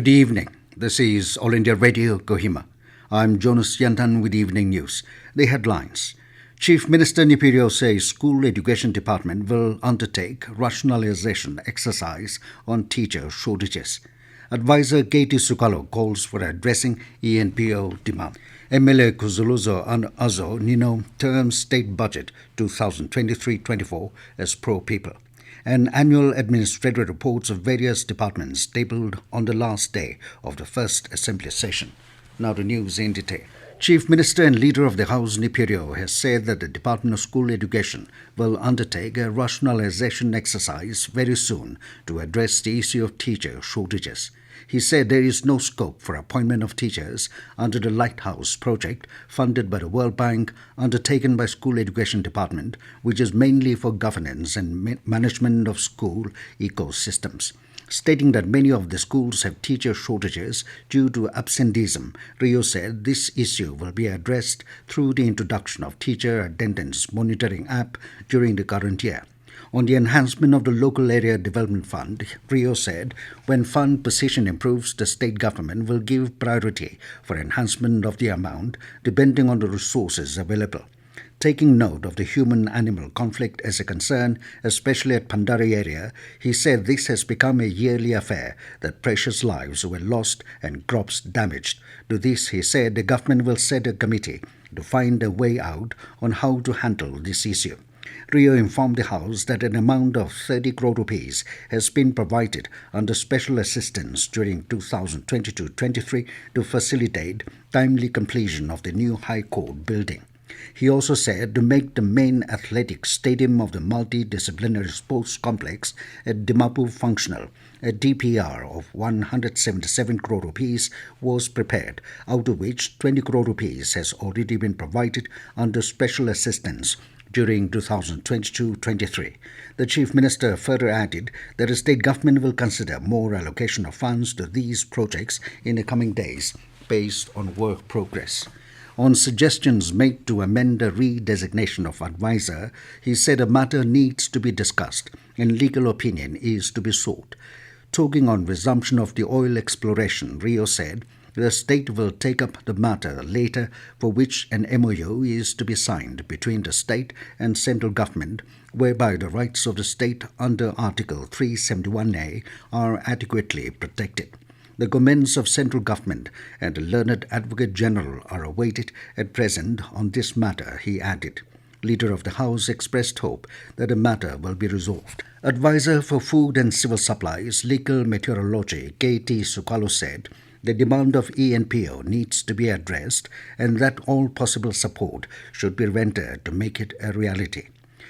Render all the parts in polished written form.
Good evening. This is All India Radio, Kohima. I'm Jonas Yantan with Evening News. The headlines. Chief Minister Neiphiu Rio says School Education Department will undertake rationalization exercise on teacher shortages. Advisor K T Sukhalu calls for addressing ENPO demand. MLA Kuzholuzo Azo Nienu terms state budget 2023-24 as pro-people. An annual administrative reports of various departments tabled on the last day of the first assembly session. Now the news in detail. Chief Minister and Leader of the House Neiphiu Rio has said that the Department of School Education will undertake a rationalization exercise very soon to address the issue of teacher shortages. He said there is no scope for appointment of teachers under the Lighthouse project funded by the World Bank, undertaken by School Education Department, which is mainly for governance and management of school ecosystems. Stating that many of the schools have teacher shortages due to absenteeism, Rio said this issue will be addressed through the introduction of teacher attendance monitoring app during the current year. On the enhancement of the Local Area Development Fund, Rio said when fund position improves, the state government will give priority for enhancement of the amount depending on the resources available. Taking note of the human-animal conflict as a concern, especially at Pandari area, he said this has become a yearly affair, that precious lives were lost and crops damaged. To this, he said the government will set a committee to find a way out on how to handle this issue. Rio informed the House that an amount of 30 crore rupees has been provided under special assistance during 2022-23 to facilitate timely completion of the new High Court building. He also said to make the main athletic stadium of the multidisciplinary sports complex at Dimapur functional, a DPR of 177 crore rupees was prepared, out of which 20 crore rupees has already been provided under special assistance during 2022-23. The Chief Minister further added that the state government will consider more allocation of funds to these projects in the coming days based on work progress. On suggestions made to amend the redesignation of advisor, he said a matter needs to be discussed and legal opinion is to be sought. Talking on resumption of the oil exploration, Rio said the state will take up the matter later, for which an MOU is to be signed between the state and central government, whereby the rights of the state under Article 371A are adequately protected. The comments of central government and the learned Advocate General are awaited at present on this matter, he added. Leader of the House expressed hope that the matter will be resolved. Advisor for Food and Civil Supplies, Legal Meteorology, K T Sukhalu said the demand of ENPO needs to be addressed and that all possible support should be rendered to make it a reality.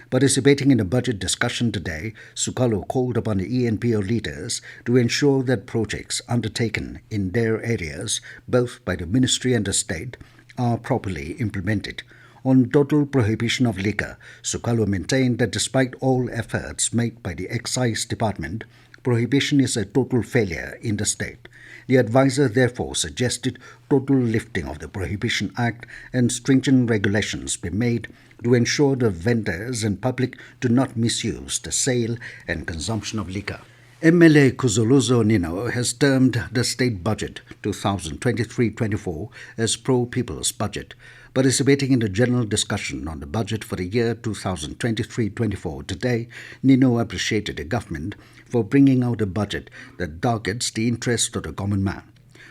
Participating in a budget discussion today, Sukhalu called upon the ENPO leaders to ensure that projects undertaken in their areas, both by the ministry and the state, are properly implemented. On total prohibition of liquor, Sukhalu maintained that despite all efforts made by the Excise Department, prohibition is a total failure in the state. The advisor therefore suggested total lifting of the Prohibition Act and stringent regulations be made to ensure the vendors and public do not misuse the sale and consumption of liquor. MLA Kuzholuzo Azo Nienu has termed the state budget 2023-24 as pro-people's budget. Participating in the general discussion on the budget for the year 2023-24 today, Nienu appreciated the government for bringing out a budget that targets the interest of the common man.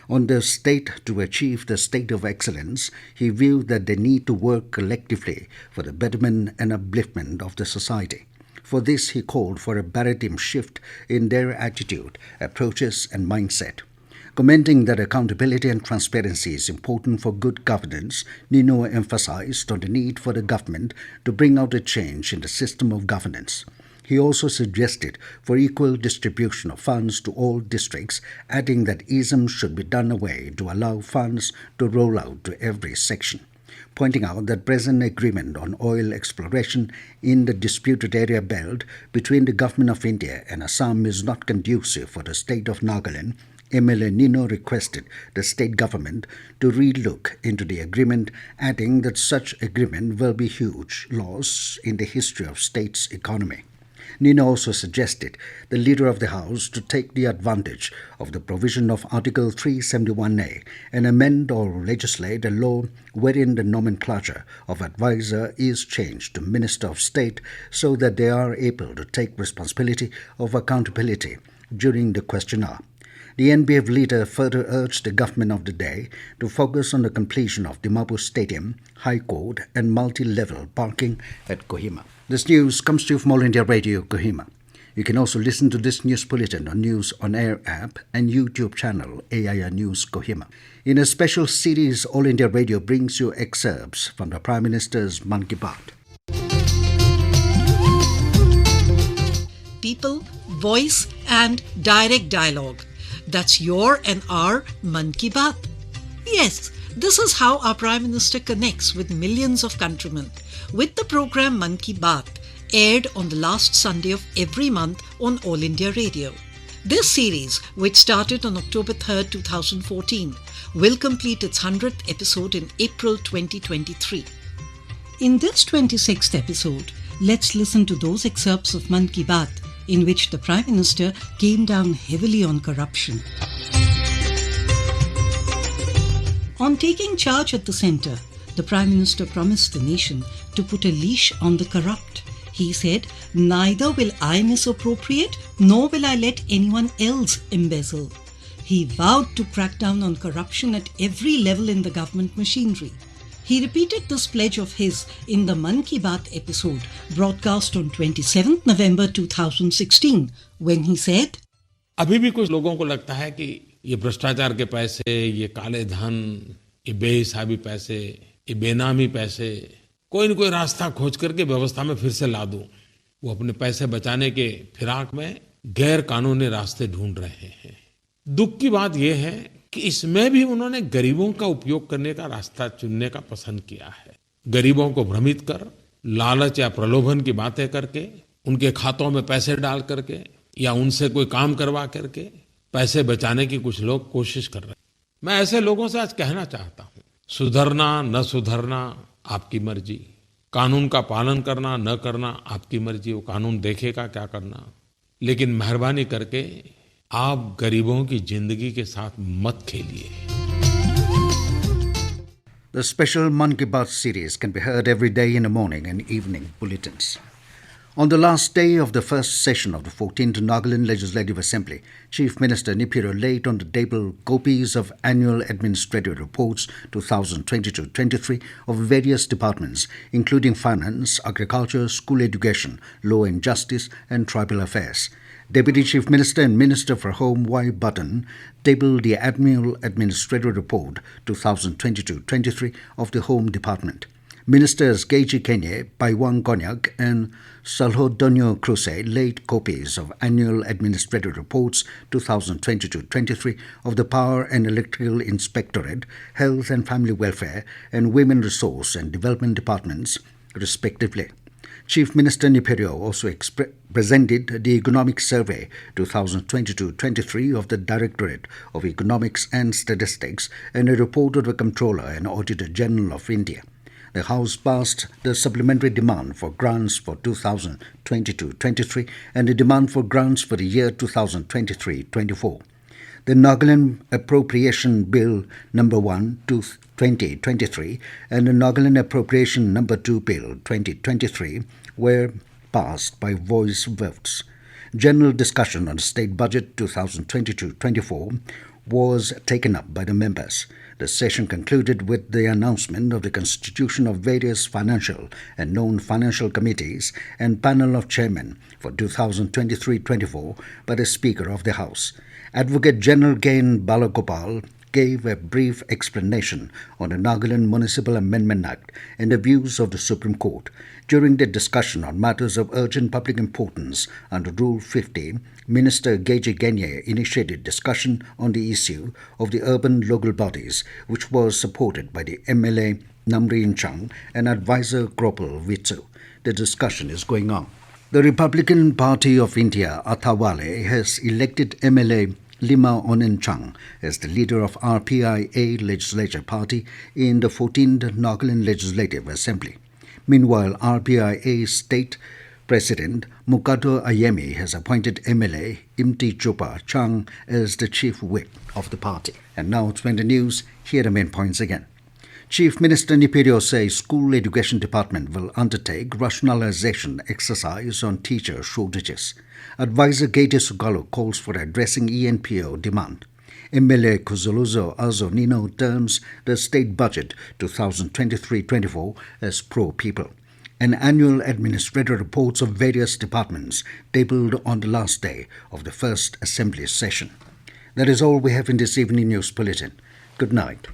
On the state to achieve the state of excellence, he viewed that they need to work collectively for the betterment and upliftment of the society. For this, he called for a paradigm shift in their attitude, approaches and mindset. Commenting that accountability and transparency is important for good governance, Nienu emphasized on the need for the government to bring out a change in the system of governance. He also suggested for equal distribution of funds to all districts, adding that ism should be done away to allow funds to roll out to every section. Pointing out that present agreement on oil exploration in the disputed area belt between the Government of India and Assam is not conducive for the state of Nagaland, MLA Nienu requested the state government to relook into the agreement, adding that such agreement will be huge loss in the history of state's economy. Nienu also suggested the Leader of the House to take the advantage of the provision of Article 371A and amend or legislate a law wherein the nomenclature of advisor is changed to Minister of State so that they are able to take responsibility of accountability during the question hour. The NBF leader further urged the government of the day to focus on the completion of Dimapur Stadium, High Court and multi-level parking at Kohima. This news comes to you from All India Radio, Kohima. You can also listen to this news bulletin on News on Air app and YouTube channel AIR News Kohima. In a special series, All India Radio brings you excerpts from the Prime Minister's Man Ki Baat. People, voice and direct dialogue. That's your and our Man Ki Baat. Yes, this is how our Prime Minister connects with millions of countrymen. With the program Man Ki Baat, aired on the last Sunday of every month on All India Radio. This series, which started on October 3rd, 2014, will complete its 100th episode in April 2023. In this 26th episode, let's listen to those excerpts of Man Ki Baat in which the Prime Minister came down heavily on corruption. On taking charge at the centre, the Prime Minister promised the nation to put a leash on the corrupt. He said, "Neither will I misappropriate, nor will I let anyone else embezzle." He vowed to crack down on corruption at every level in the government machinery. He repeated this pledge of his in the Man Ki Baat episode broadcast on 27th November 2016 when he said, अभी भी कुछ लोगों को लगता है कि ये भ्रष्टाचार के पैसे, ये काले धन, ये बेहिसाबी पैसे, ये बेनामी पैसे, कोई न कोई रास्ता खोज करके व्यवस्था में फिर से ला दूं। वो अपने पैसे बचाने के फिराक में गैर कानूनी रास्ते ढूंढ रहे हैं। दुख की बात यह है कि इसमें भी उन्होंने गरीबों का उपयोग करने का रास्ता चुनने का पसंद किया है। गरीबों को भ्रमित कर, लालच या प्रलोभन की बातें करके, उनके खातों में पैसे डाल करके या उनसे कोई काम करवा करके पैसे बचाने की कुछ लोग कोशिश कर रहे हैं। मैं ऐसे लोगों से आज कहना चाहता हूं, सुधरना न सुधरना आपकी मर्जी, कानून का पालन करना न करना आपकी मर्जी, वो कानून देखेगा क्या करना, लेकिन मेहरबानी करके आप गरीबों की जिंदगी के साथ मत खेलिए। The special Man Ki Baat series can be heard every day in the morning and evening bulletins. On the last day of the first session of the 14th Nagaland Legislative Assembly, Chief Minister Neiphiu Rio laid on the table copies of annual administrative reports 2022-23 of various departments, including finance, agriculture, school education, law and justice, and tribal affairs. Deputy Chief Minister and Minister for Home Y. Bulletin tabled the annual administrative report 2022-23 of the Home Department. Ministers K T Sukhalu, Paiwang Konyak and Salhodonio Cruse laid copies of annual administrative reports 2022-23 of the Power and Electrical Inspectorate, Health and Family Welfare and Women Resource and Development Departments, respectively. Chief Minister Neiphiu Rio also presented the Economic Survey 2022-23 of the Directorate of Economics and Statistics and a report of the Comptroller and Auditor General of India. The House passed the supplementary demand for grants for 2022-23 and the demand for grants for the year 2023-24. The Nagaland Appropriation Bill No. 1 2023 and the Nagaland Appropriation No. 2 Bill 2023 were passed by voice votes. General discussion on the State Budget 2022-24 was taken up by the members. The session concluded with the announcement of the constitution of various financial and non-financial committees and panel of chairmen for 2023-24 by the Speaker of the House. Advocate General Gain Balagopal gave a brief explanation on the Nagaland Municipal Amendment Act and the views of the Supreme Court. During the discussion on matters of urgent public importance under Rule 50, Minister K T Sukhalu initiated discussion on the issue of the urban local bodies, which was supported by the MLA Namrin Chang and advisor Gropal Vitsu. The discussion is going on. The Republican Party of India, Athawale, has elected MLA Lima Onen Chang as the leader of RPIA Legislature Party in the 14th Nagaland Legislative Assembly. Meanwhile, RPIA State President Mukato Ayemi has appointed MLA Imti Chopa Chang as the chief whip of the party. And now to the news, here are the main points again. Chief Minister Neiphiu Rio says School Education Department will undertake rationalization exercise on teacher shortages. Advisor K T Sukhalu calls for addressing ENPO demand. MLA Kuzholuzo Azo Nienu terms the state budget 2023-24 as pro-people. An annual administrative reports of various departments tabled on the last day of the first assembly session. That is all we have in this evening news bulletin. Good night.